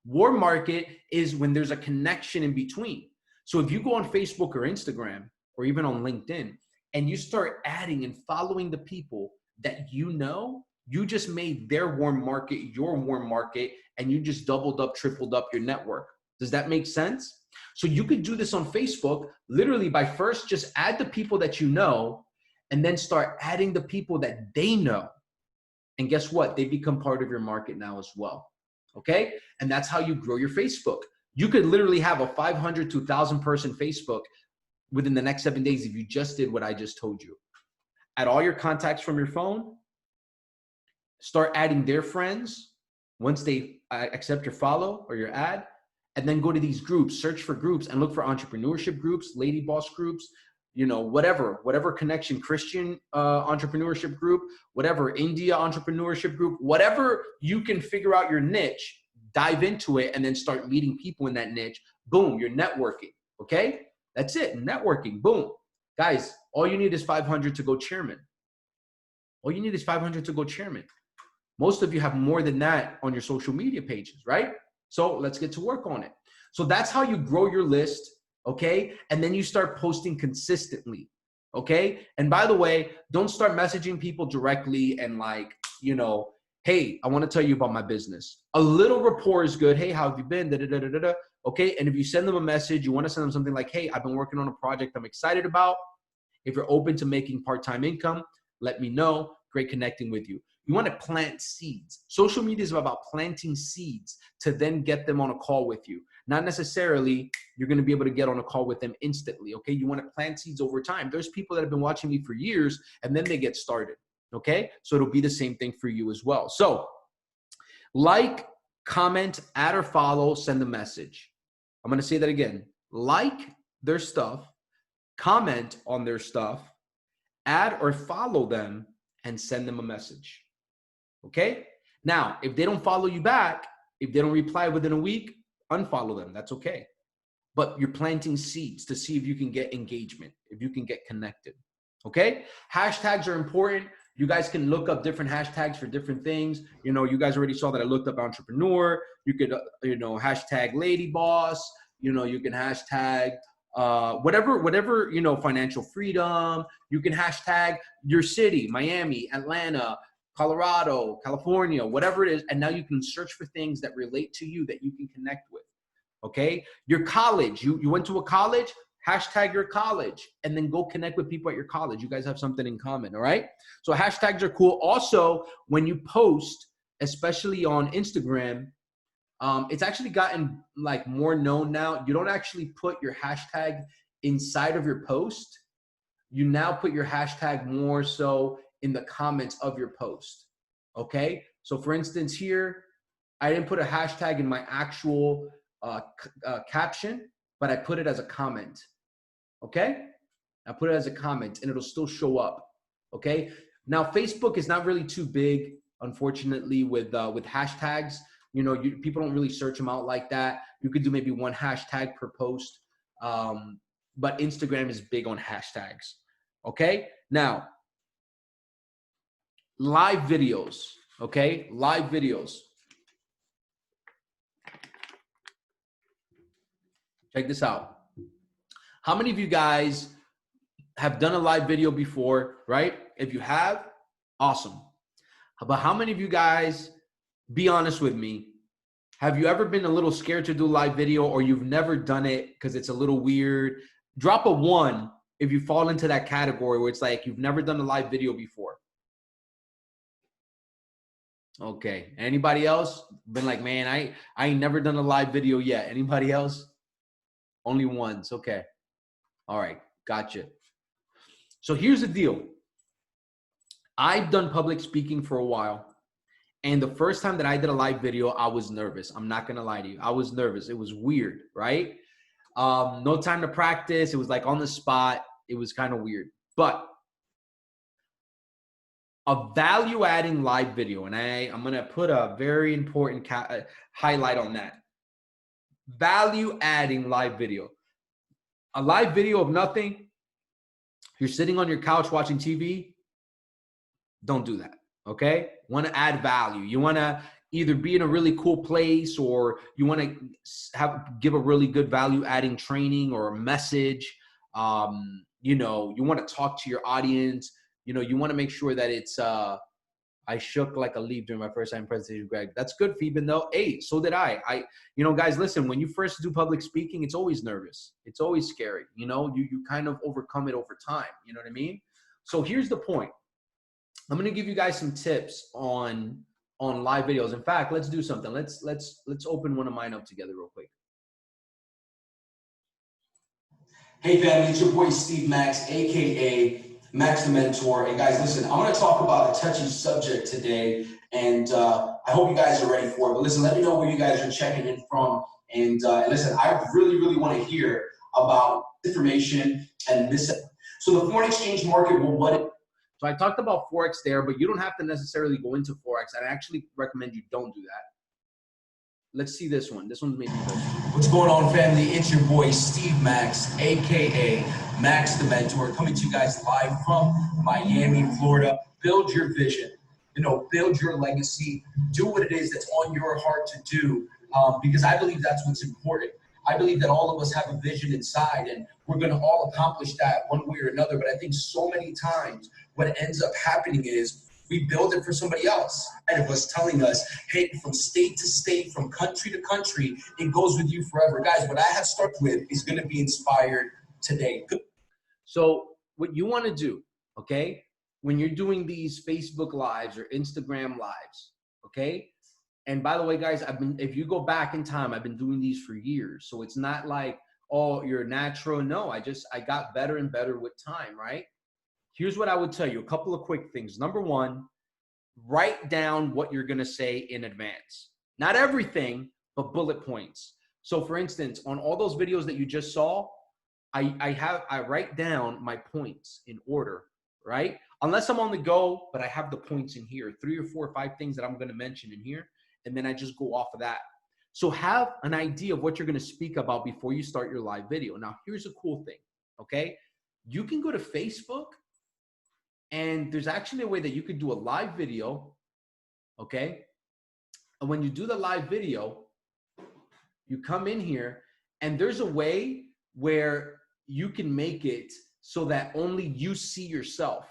Warm market is when there's a connection in between. So if you go on Facebook or Instagram or even on LinkedIn and you start adding and following the people that you know, you just made their warm market your warm market, and you just doubled up, tripled up your network. Does that make sense? So you could do this on Facebook literally by first just add the people that you know and then start adding the people that they know. And guess what? They become part of your market now as well. Okay? And that's how you grow your Facebook. You could literally have a 500 to 1,000 person Facebook within the next 7 days if you just did what I just told you. Add all your contacts from your phone, start adding their friends once they accept your follow or your ad, and then go to these groups, search for groups and look for entrepreneurship groups, lady boss groups, you know, whatever connection, Christian entrepreneurship group, whatever India entrepreneurship group, whatever you can figure out your niche, dive into it and then start meeting people in that niche. Boom, you're networking, okay? That's it, networking, boom. Guys, all you need is 500 to go chairman. All you need is 500 to go chairman. Most of you have more than that on your social media pages, right? So let's get to work on it. So that's how you grow your list, okay? And then you start posting consistently, okay? And by the way, don't start messaging people directly and like, you know, Hey, I want to tell you about my business. A little rapport is good. Hey, how have you been? Da, da, da, da, da, da. Okay. And if you send them a message, you want to send them something like, hey, I've been working on a project I'm excited about. If you're open to making part-time income, let me know. Great connecting with you. You want to plant seeds. Social media is about planting seeds to then get them on a call with you. Not necessarily you're going to be able to get on a call with them instantly, okay? You want to plant seeds over time. There's people that have been watching me for years and then they get started, okay? So it'll be the same thing for you as well. So like, comment, add or follow, send a message. I'm going to say that again. Like their stuff, comment on their stuff, add or follow them, and send them a message. Okay? Now, if they don't follow you back, if they don't reply within a week, unfollow them. That's okay. But you're planting seeds to see if you can get engagement, if you can get connected. Okay? Hashtags are important. You guys can look up different hashtags for different things. You know, you guys already saw that I looked up entrepreneur. You could, hashtag lady boss. You know, you can hashtag whatever, financial freedom. You can hashtag your city, Miami, Atlanta, Colorado, California, whatever it is. And now you can search for things that relate to you that you can connect with. Okay. Your college, you went to a college, hashtag your college, and then go connect with people at your college. You guys have something in common. All right. So hashtags are cool. Also, when you post, especially on Instagram, it's actually gotten like more known now. You don't actually put your hashtag inside of your post. You now put your hashtag more so in the comments of your post. Okay. So for instance, here, I didn't put a hashtag in my actual caption, but I put it as a comment. Okay. I put it as a comment and it'll still show up. Okay. Now, Facebook is not really too big, unfortunately, with hashtags. You know, people don't really search them out like that. You could do maybe one hashtag per post. But Instagram is big on hashtags. Okay. Now, live videos. Okay. Live videos. Check this out. How many of you guys have done a live video before, right? If you have, awesome. But how many of you guys, be honest with me, have you ever been a little scared to do live video, or you've never done it because it's a little weird? Drop a 1 if you fall into that category where it's like you've never done a live video before. Okay. Anybody else been like, man, I ain't never done a live video yet? Anybody else? Only ones. Okay. All right. Gotcha. So here's the deal. I've done public speaking for a while. And the first time that I did a live video, I was nervous. I'm not going to lie to you. I was nervous. It was weird, right? No time to practice. It was like on the spot. It was kind of weird. But a value-adding live video, and I'm going to put a very important highlight on that. Value-adding live video. A live video of nothing. You're sitting on your couch watching TV. Don't do that. Okay. Want to add value. You want to either be in a really cool place, or you want to give a really good value adding training or a message. You want to talk to your audience. You want to make sure that it's, I shook like a leaf during my first time presentation, Greg. That's good, Phoebe, though. Hey, so did I. Guys, listen, when you first do public speaking, it's always nervous. It's always scary. You kind of overcome it over time. You know what I mean? So here's the point. I'm going to give you guys some tips on live videos. In fact, let's do something. Let's open one of mine up together real quick. Hey family, it's your boy Steve Max, aka Max the Mentor. And guys, listen, I'm going to talk about a touchy subject today, and I hope you guys are ready for it. But listen, let me know where you guys are checking in from. And listen, I really, really want to hear about information and this. So the foreign exchange market So I talked about Forex there, but you don't have to necessarily go into Forex. I actually recommend you don't do that. Let's see this one. This one's maybe good. What's going on, family? It's your boy Steve Max, aka Max the Mentor, coming to you guys live from Miami, Florida. Build your vision, build your legacy, do what it is that's on your heart to do, because I believe that's what's important. I believe that all of us have a vision inside, and we're going to all accomplish that one way or another. But I think so many times what ends up happening is We build it for somebody else. And it was telling us, hey, from state to state, from country to country, it goes with you forever. Guys, what I have stuck with is going to be inspired today. So what you want to do, okay, when you're doing these Facebook lives or Instagram lives, okay, and by the way, guys, if you go back in time, I've been doing these for years. So it's not like, oh, you're natural. No, I got better and better with time, right? Here's what I would tell you, a couple of quick things. Number one, write down what you're going to say in advance. Not everything, but bullet points. So for instance, on all those videos that you just saw, I write down my points in order, right? Unless I'm on the go, but I have the points in here, 3 or 4 or 5 things that I'm going to mention in here. And then I just go off of that. So have an idea of what you're going to speak about before you start your live video. Now, here's a cool thing, okay? You can go to Facebook, and there's actually a way that you could do a live video, okay? And when you do the live video, you come in here, and there's a way where you can make it so that only you see yourself,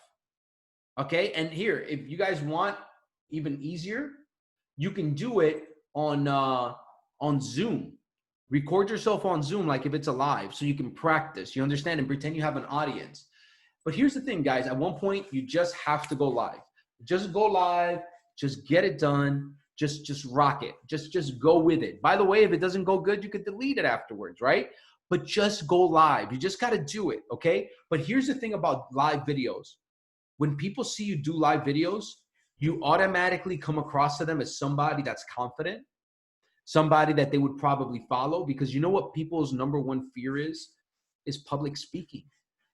okay? And here, if you guys want even easier, you can do it on Zoom. Record yourself on Zoom like if it's a live, so you can practice, you understand, and pretend you have an audience. But here's the thing, guys. At one point, you just have to go live. Just go live. Just get it done. Just rock it. Just go with it. By the way, if it doesn't go good, you could delete it afterwards, right? But just go live. You just got to do it, okay? But here's the thing about live videos. When people see you do live videos, you automatically come across to them as somebody that's confident, somebody that they would probably follow, because you know what people's number one fear is public speaking.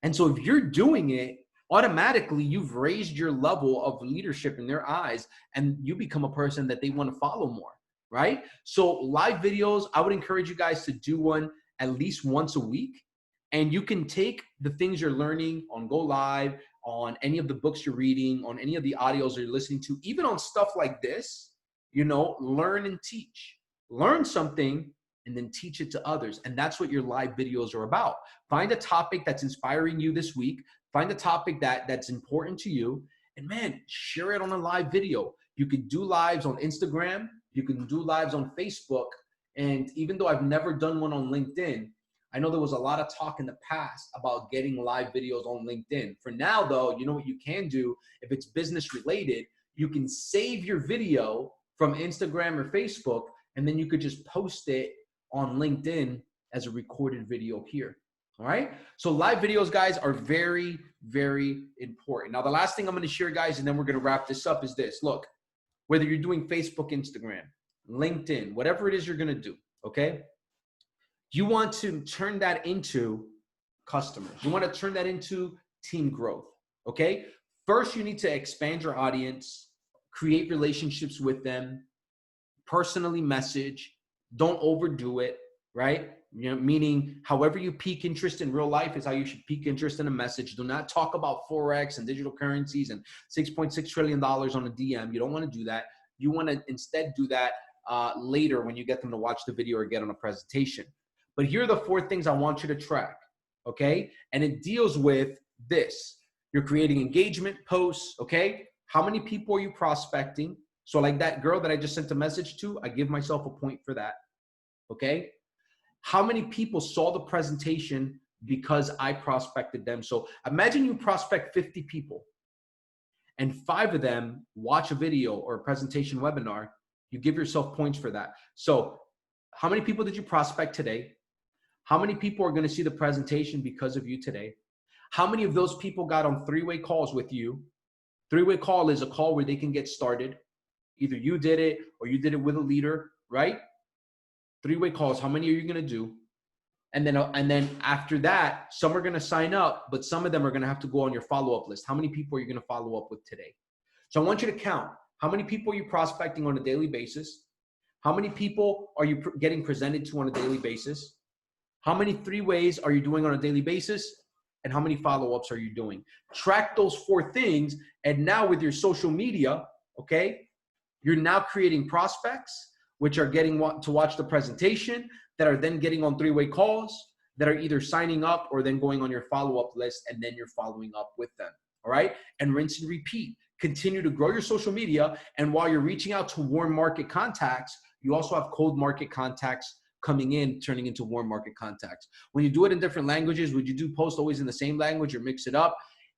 And so if you're doing it, automatically you've raised your level of leadership in their eyes, and you become a person that they want to follow more, right? So live videos, I would encourage you guys to do one at least once a week. And you can take the things you're learning on Go Live, on any of the books you're reading, on any of the audios you're listening to, even on stuff like this, you know, learn and teach. Learn something and then teach it to others. And that's what your live videos are about. Find a topic that's inspiring you this week. Find a topic that's important to you. And man, share it on a live video. You can do lives on Instagram. You can do lives on Facebook. And even though I've never done one on LinkedIn, I know there was a lot of talk in the past about getting live videos on LinkedIn. For now, though, you know what you can do? If it's business related, you can save your video from Instagram or Facebook, and then you could just post it on LinkedIn as a recorded video here. All right. So live videos, guys, are very, very important. Now, the last thing I'm going to share, guys, and then we're going to wrap this up, is this. Look, whether you're doing Facebook, Instagram, LinkedIn, whatever it is you're going to do, okay, you want to turn that into customers. You want to turn that into team growth, okay? First, you need to expand your audience, create relationships with them, personally message. Don't overdo it, right? You know, meaning however you pique interest in real life is how you should pique interest in a message. Do not talk about Forex and digital currencies and $6.6 trillion on a DM. You don't want to do that. You want to instead do that later when you get them to watch the video or get on a presentation. But here are the 4 things I want you to track, okay? And it deals with this. You're creating engagement posts, okay? How many people are you prospecting? So like that girl that I just sent a message to, I give myself a point for that, okay? How many people saw the presentation because I prospected them? So imagine you prospect 50 people and 5 of them watch a video or a presentation webinar. You give yourself points for that. So how many people did you prospect today? How many people are going to see the presentation because of you today? How many of those people got on 3-way calls with you? 3-way call is a call where they can get started. Either you did it or you did it with a leader, right? 3-way calls, how many are you going to do? And then after that, some are going to sign up, but some of them are going to have to go on your follow-up list. How many people are you going to follow up with today? So I want you to count. How many people are you prospecting on a daily basis? How many people are you getting presented to on a daily basis? How many 3-ways are you doing on a daily basis? And how many follow-ups are you doing? Track those 4 things. And now with your social media, okay, you're now creating prospects, which are getting to watch the presentation, that are then getting on 3-way calls, that are either signing up or then going on your follow-up list, and then you're following up with them, all right? And rinse and repeat. continue to grow your social media. And while you're reaching out to warm market contacts, you also have cold market contacts coming in, turning into warm market contacts. When you do it in different languages, would you do post always in the same language or mix it up?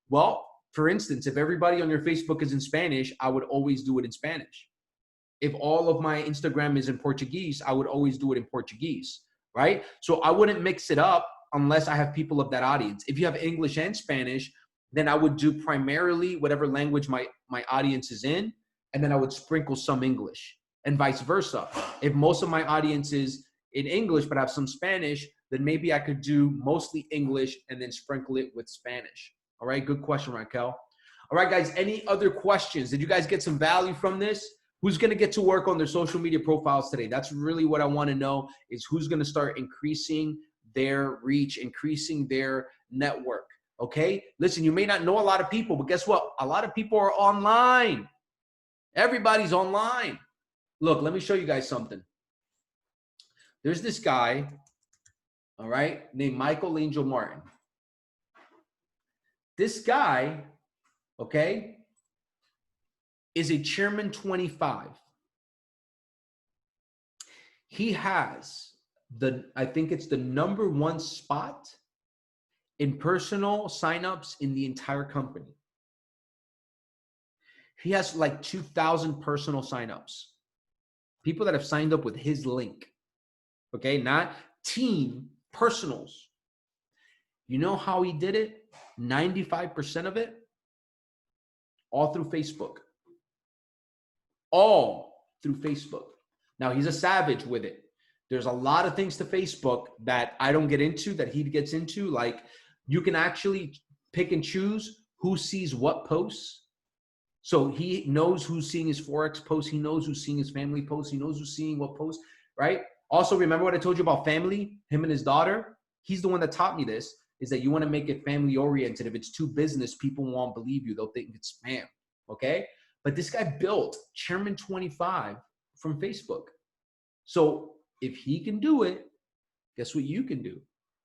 Well, for instance, if everybody on your Facebook is in Spanish, I would always do it in Spanish. If all of my Instagram is in Portuguese, I would always do it in Portuguese, right? So I wouldn't mix it up unless I have people of that audience. If you have English and Spanish, then I would do primarily whatever language my audience is in, and then I would sprinkle some English, and vice versa. If most of my audience is in English but have some Spanish, then maybe I could do mostly English and then sprinkle it with Spanish. All right, good question, Raquel. All right, guys, any other questions? Did you guys get some value from this? Who's going to get to work on their social media profiles today? That's really what I want to know, is who's going to start increasing their reach, increasing their network, okay? Listen, you may not know a lot of people, but guess what? A lot of people are online. Everybody's online. Look, let me show you guys something. There's this guy, all right, named Michael Angel Martin. This guy, okay, is a Chairman 25. He has I think it's the #1 spot in personal signups in the entire company. He has like 2,000 personal signups. People that have signed up with his link. Okay, not team, personals. You know how he did it? 95% of it, all through Facebook. All through Facebook. Now, he's a savage with it. There's a lot of things to Facebook that I don't get into, that he gets into. Like, you can actually pick and choose who sees what posts. So he knows who's seeing his Forex posts. He knows who's seeing his family posts. He knows who's seeing what posts, right? Also, remember what I told you about family, him and his daughter? He's the one that taught me this, is that you want to make it family oriented. If it's too business, people won't believe you. They'll think it's spam, okay? But this guy built Chairman 25 from Facebook. So if he can do it, guess what you can do?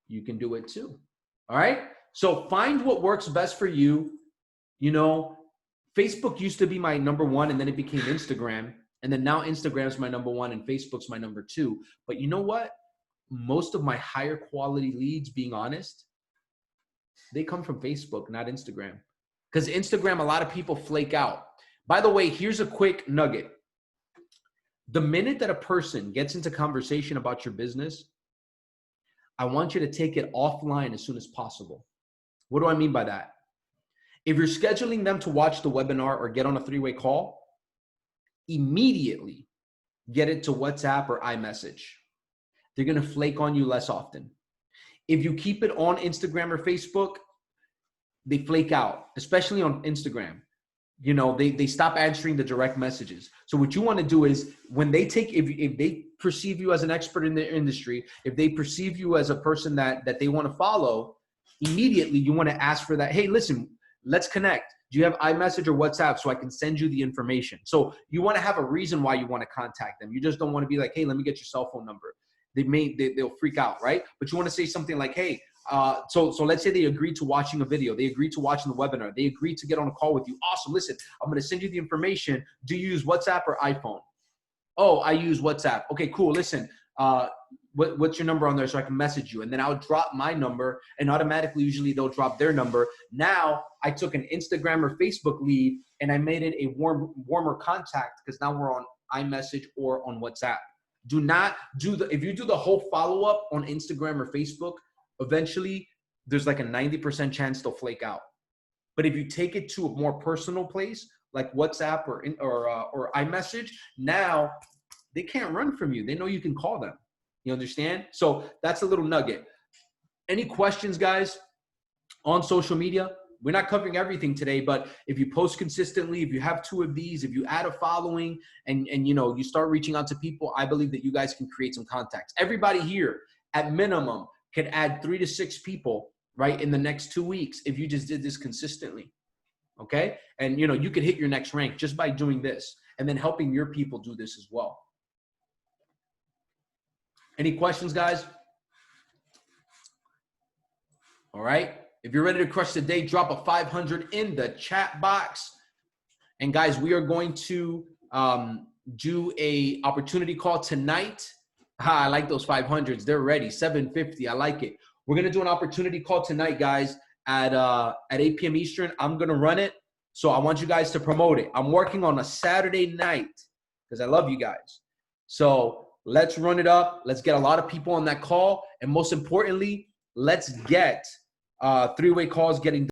You can do it too, all right? So find what works best for you. You know, Facebook used to be my #1, and then it became Instagram. And then now Instagram's my #1 and Facebook's my #2. But you know what? Most of my higher quality leads, being honest, they come from Facebook, not Instagram. Because Instagram, a lot of people flake out. By the way, here's a quick nugget. The minute that a person gets into conversation about your business, I want you to take it offline as soon as possible. What do I mean by that? If you're scheduling them to watch the webinar or get on a 3-way call, immediately get it to WhatsApp or iMessage. They're going to flake on you less often. If you keep it on Instagram or Facebook, they flake out, especially on Instagram. You know, they stop answering the direct messages. So what you want to do is, when they take, if they perceive you as an expert in the industry, if they perceive you as a person that they want to follow, immediately you want to ask for that. Hey, listen, let's connect. Do you have iMessage or WhatsApp so I can send you the information? So you want to have a reason why you want to contact them. You just don't want to be like, hey, let me get your cell phone number. They'll freak out, right? But you want to say something like, hey, so let's say they agreed to watching a video. They agreed to watching the webinar. They agreed to get on a call with you. Awesome. Listen, I'm going to send you the information. Do you use WhatsApp or iPhone? Oh, I use WhatsApp. Okay, cool. Listen, what's your number on there so I can message you? And then I'll drop my number, and automatically, usually they'll drop their number. Now I took an Instagram or Facebook lead and I made it a warmer contact, because now we're on iMessage or on WhatsApp. Do not do if you do the whole follow-up on Instagram or Facebook, eventually there's like a 90% chance they'll flake out. But if you take it to a more personal place, like WhatsApp or iMessage, now they can't run from you. They know you can call them. You understand? So that's a little nugget. Any questions, guys, on social media? We're not covering everything today, but if you post consistently, if you have 2 of these, if you add a following and you know, you start reaching out to people, I believe that you guys can create some contacts. Everybody here at minimum can add 3 to 6 people, right, in the next 2 weeks if you just did this consistently. Okay? And you know, you could hit your next rank just by doing this, and then helping your people do this as well. Any questions, guys? All right. If you're ready to crush the day, drop a 500 in the chat box. And guys, we are going to do a opportunity call tonight. I like those 500s. They're ready. 750. I like it. We're going to do an opportunity call tonight, guys, at 8 p.m. Eastern. I'm going to run it. So I want you guys to promote it. I'm working on a Saturday night because I love you guys. So let's run it up. Let's get a lot of people on that call. And most importantly, let's get three-way calls getting